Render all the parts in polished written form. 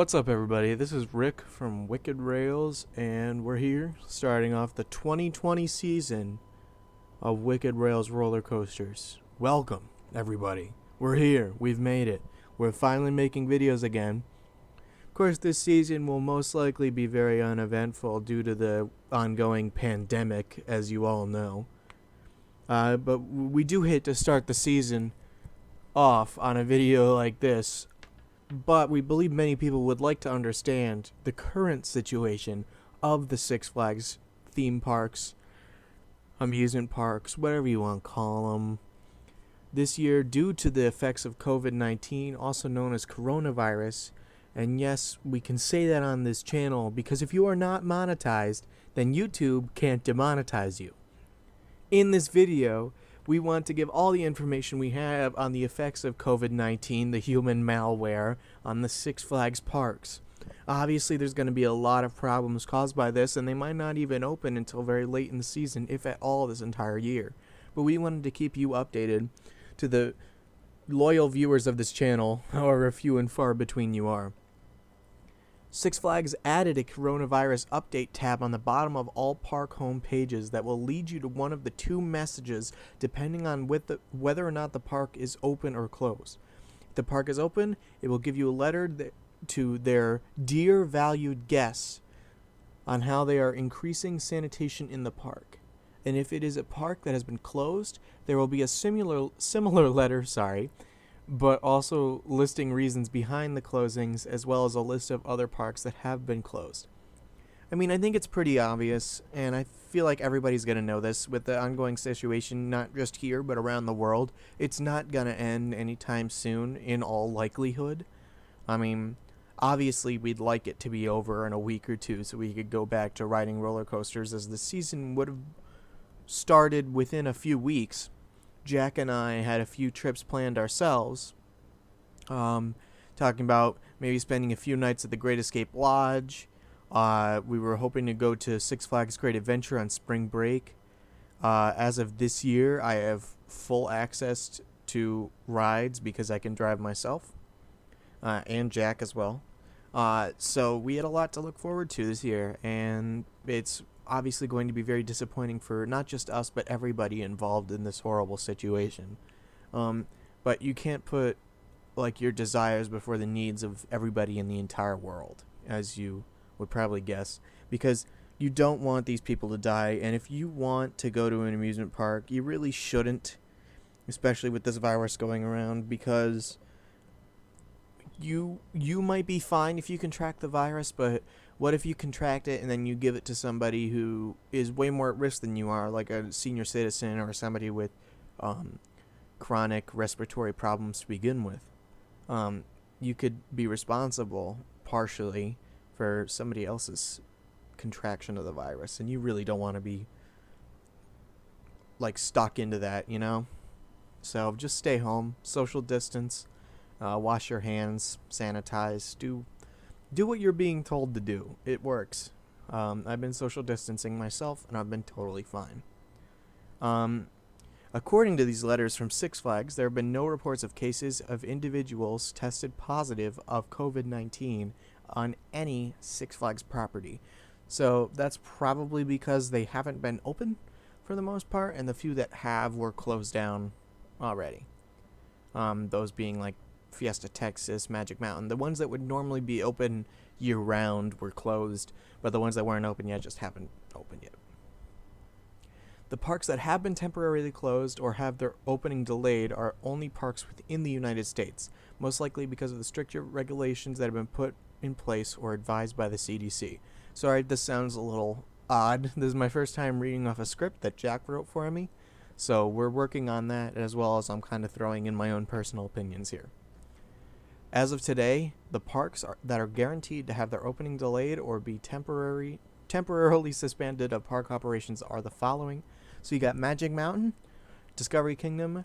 What's up, everybody? This is Rick from Wicked Rails, and we're here starting off the 2020 season of Wicked Rails roller coasters. Welcome, everybody. We're here. We've made it. We're finally making videos again. Of course, this season will most likely be very uneventful due to the ongoing pandemic, as you all know. But we do hate to start the season off on a video like this. But we believe many people would like to understand the current situation of the Six Flags theme parks, amusement parks, whatever you want to call them. This year, due to the effects of COVID-19, also known as coronavirus, and yes, we can say that on this channel because if you are not monetized, then YouTube can't demonetize you. In this video, we want to give all the information we have on the effects of COVID-19, the human malware, on the Six Flags parks. Obviously, there's going to be a lot of problems caused by this, and they might not even open until very late in the season, if at all this entire year. But we wanted to keep you updated to the loyal viewers of this channel, however few and far between you are. Six Flags added a coronavirus update tab on the bottom of all park home pages that will lead you to one of the two messages depending on whether or not the park is open or closed. If the park is open, it will give you a letter to their dear valued guests on how they are increasing sanitation in the park. And if it is a park that has been closed, there will be a similar letter, but also listing reasons behind the closings, as well as a list of other parks that have been closed. I mean, I think it's pretty obvious, and I feel like everybody's going to know this with the ongoing situation, not just here, but around the world. It's not going to end anytime soon, in all likelihood. I mean, obviously, we'd like it to be over in a week or two so we could go back to riding roller coasters, as the season would have started within a few weeks. Jack and I had a few trips planned ourselves, talking about maybe spending a few nights at the Great Escape Lodge. We were hoping to go to Six Flags Great Adventure on spring break. As of this year, I have full access to rides because I can drive myself, and Jack as well. So we had a lot to look forward to this year, and it's obviously going to be very disappointing for not just us, but everybody involved in this horrible situation. But you can't put your desires before the needs of everybody in the entire world, as you would probably guess, because you don't want these people to die. And if you want to go to an amusement park, you really shouldn't, especially with this virus going around, because you might be fine if you contract the virus, but what if you contract it and then you give it to somebody who is way more at risk than you are, like a senior citizen or somebody with chronic respiratory problems to begin with? You could be responsible partially for somebody else's contraction of the virus, and you really don't want to be stuck into that, you know? So just stay home, social distance, wash your hands, sanitize, do what you're being told to do. It works. I've been social distancing myself, and I've been totally fine. According to these letters from Six Flags, there have been no reports of cases of individuals tested positive of COVID-19 on any Six Flags property. So that's probably because they haven't been open for the most part, and the few that have were closed down already. Those being like Fiesta Texas, Magic Mountain. The ones that would normally be open year-round were closed, but the ones that weren't open yet just haven't opened yet. The parks that have been temporarily closed or have their opening delayed are only parks within the United States, most likely because of the stricter regulations that have been put in place or advised by the CDC. Sorry, this sounds a little odd. This is my first time reading off a script that Jack wrote for me, so we're working on that, as well as I'm kind of throwing in my own personal opinions here. As of today, the parks that are guaranteed to have their opening delayed or be temporarily suspended of park operations are the following. So you got Magic Mountain, Discovery Kingdom,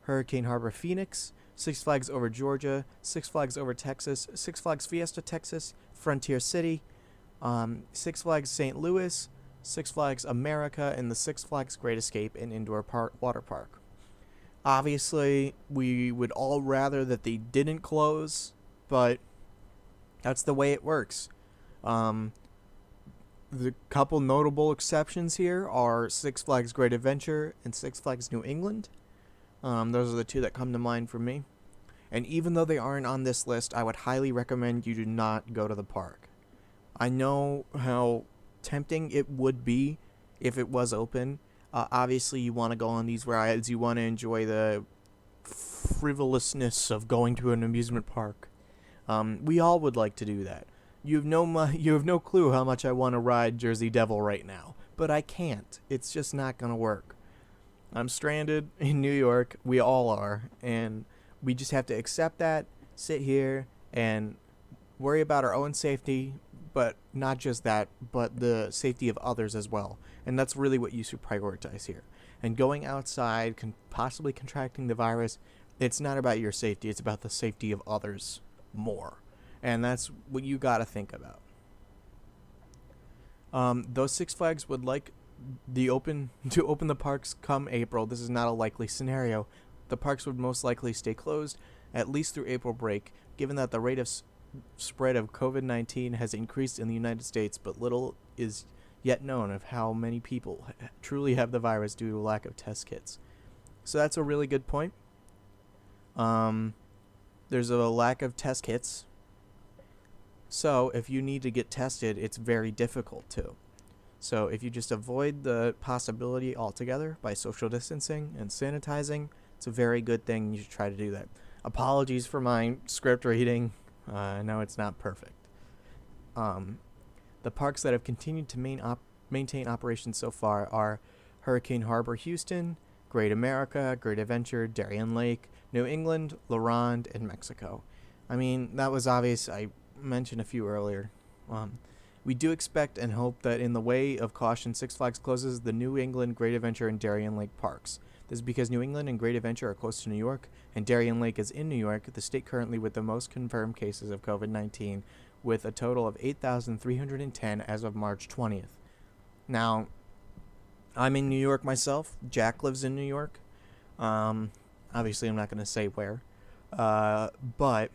Hurricane Harbor Phoenix, Six Flags Over Georgia, Six Flags Over Texas, Six Flags Fiesta Texas, Frontier City, Six Flags St. Louis, Six Flags America, and the Six Flags Great Escape and Indoor Water Park. Obviously, we would all rather that they didn't close, but That's the way it works. Um, the couple notable exceptions here are Six Flags Great Adventure and Six Flags New England. Those are the two that come to mind for me. And even though they aren't on this list, I would highly recommend you do not go to the park. I know how tempting it would be if it was open. Obviously, you want to go on these rides. You want to enjoy the frivolousness of going to an amusement park. We all would like to do that. You have no clue how much I want to ride Jersey Devil right now, but I can't. It's just not gonna work. I'm stranded in New York. We all are, and we just have to accept that, sit here, and worry about our own safety, but not just that, but the safety of others as well. And that's really what you should prioritize here. And going outside, possibly contracting the virus, it's not about your safety, it's about the safety of others more. And that's what you got to think about. Those Six Flags would like to open the parks come April. This is not a likely scenario. The parks would most likely stay closed at least through April break, given that the rate of spread of COVID-19 has increased in the United States, but little is yet known of how many people truly have the virus due to lack of test kits. So that's a really good point. There's a lack of test kits. So if you need to get tested, it's very difficult too. So if you just avoid the possibility altogether by social distancing and sanitizing, it's a very good thing. You should try to do that. Apologies for my script reading. I know it's not perfect. The parks that have continued to maintain operations so far are Hurricane Harbor, Houston, Great America, Great Adventure, Darien Lake, New England, La Ronde, and Mexico. I mean, that was obvious. I mentioned a few earlier. We do expect and hope that in the way of caution, Six Flags closes the New England, Great Adventure, and Darien Lake parks. This is because New England and Great Adventure are close to New York, and Darien Lake is in New York, the state currently with the most confirmed cases of COVID-19, with a total of 8,310 as of March 20th. Now, I'm in New York myself. Jack lives in New York. Obviously, I'm not going to say where. But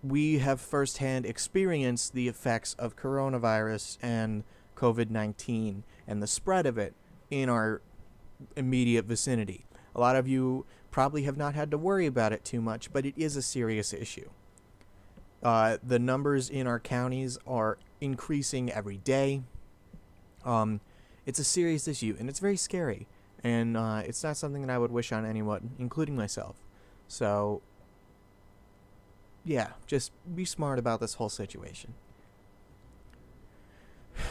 we have firsthand experienced the effects of coronavirus and COVID-19 and the spread of it in our immediate vicinity. A lot of you probably have not had to worry about it too much, but it is a serious issue. The numbers in our counties are increasing every day. It's a serious issue, and it's very scary. And it's not something that I would wish on anyone, including myself. So, yeah, just be smart about this whole situation.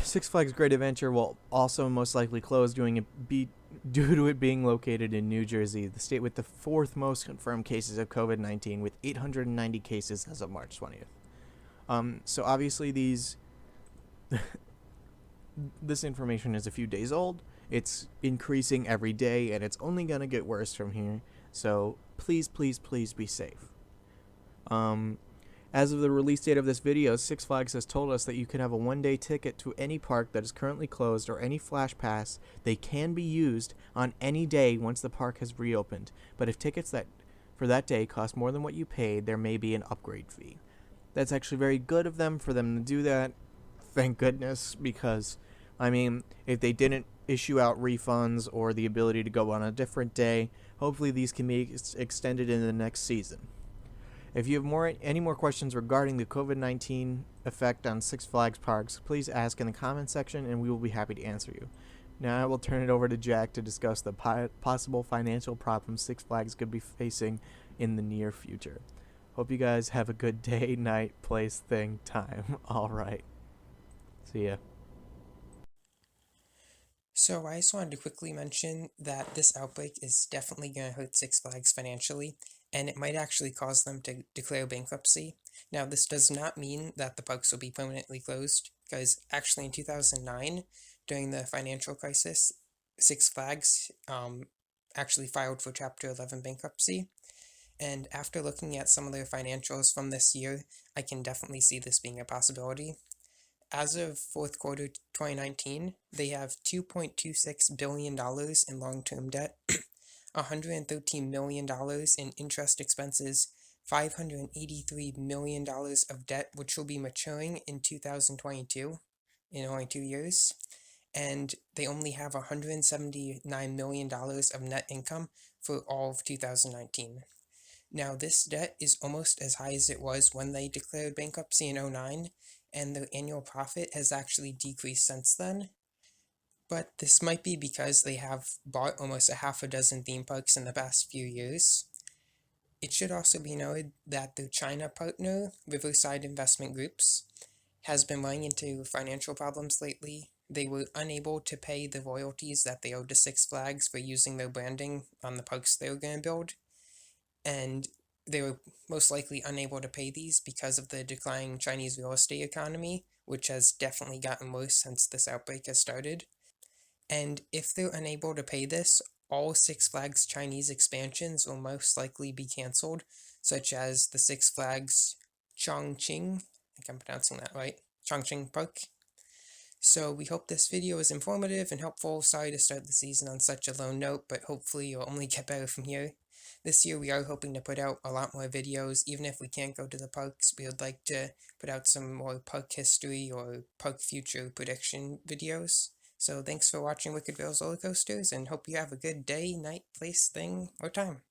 Six Flags Great Adventure will also most likely close due to it being located in New Jersey, the state with the fourth most confirmed cases of COVID-19, with 890 cases as of March 20th. So obviously this information is a few days old. It's increasing every day, and it's only going to get worse from here. So please, please, please be safe. As of the release date of this video, Six Flags has told us that you can have a one-day ticket to any park that is currently closed or any flash pass. They can be used on any day once the park has reopened. But if tickets for that day cost more than what you paid, there may be an upgrade fee. That's actually very good of them for them to do that. Thank goodness, because, I mean, if they didn't issue out refunds or the ability to go on a different day, hopefully these can be extended into the next season. If you have any more questions regarding the COVID-19 effect on Six Flags parks, please ask in the comment section and we will be happy to answer you. Now I will turn it over to Jack to discuss the possible financial problems Six Flags could be facing in the near future. Hope you guys have a good day, night, place, thing, time. All right. See ya. So I just wanted to quickly mention that this outbreak is definitely going to hurt Six Flags financially, and it might actually cause them to declare bankruptcy. Now, this does not mean that the parks will be permanently closed, because actually in 2009, during the financial crisis, Six Flags actually filed for Chapter 11 bankruptcy. And after looking at some of their financials from this year, I can definitely see this being a possibility. As of fourth quarter 2019, they have $2.26 billion in long-term debt, $113 million in interest expenses, $583 million of debt, which will be maturing in 2022, in only 2 years. And they only have $179 million of net income for all of 2019. Now, this debt is almost as high as it was when they declared bankruptcy in '09, and their annual profit has actually decreased since then. But this might be because they have bought almost a half a dozen theme parks in the past few years. It should also be noted that their China partner, Riverside Investment Groups, has been running into financial problems lately. They were unable to pay the royalties that they owed to Six Flags for using their branding on the parks they were going to build, and they were most likely unable to pay these because of the declining Chinese real estate economy, which has definitely gotten worse since this outbreak has started. And if they're unable to pay this, all Six Flags Chinese expansions will most likely be cancelled, such as the Six Flags Chongqing, I think I'm pronouncing that right, Chongqing Park. So we hope this video is informative and helpful. Sorry to start the season on such a low note, but hopefully you'll only get better from here. This year we are hoping to put out a lot more videos. Even if we can't go to the parks, we would like to put out some more park history or park future prediction videos. So thanks for watching Wicked Rails Roller Coasters, and hope you have a good day, night, place, thing, or time.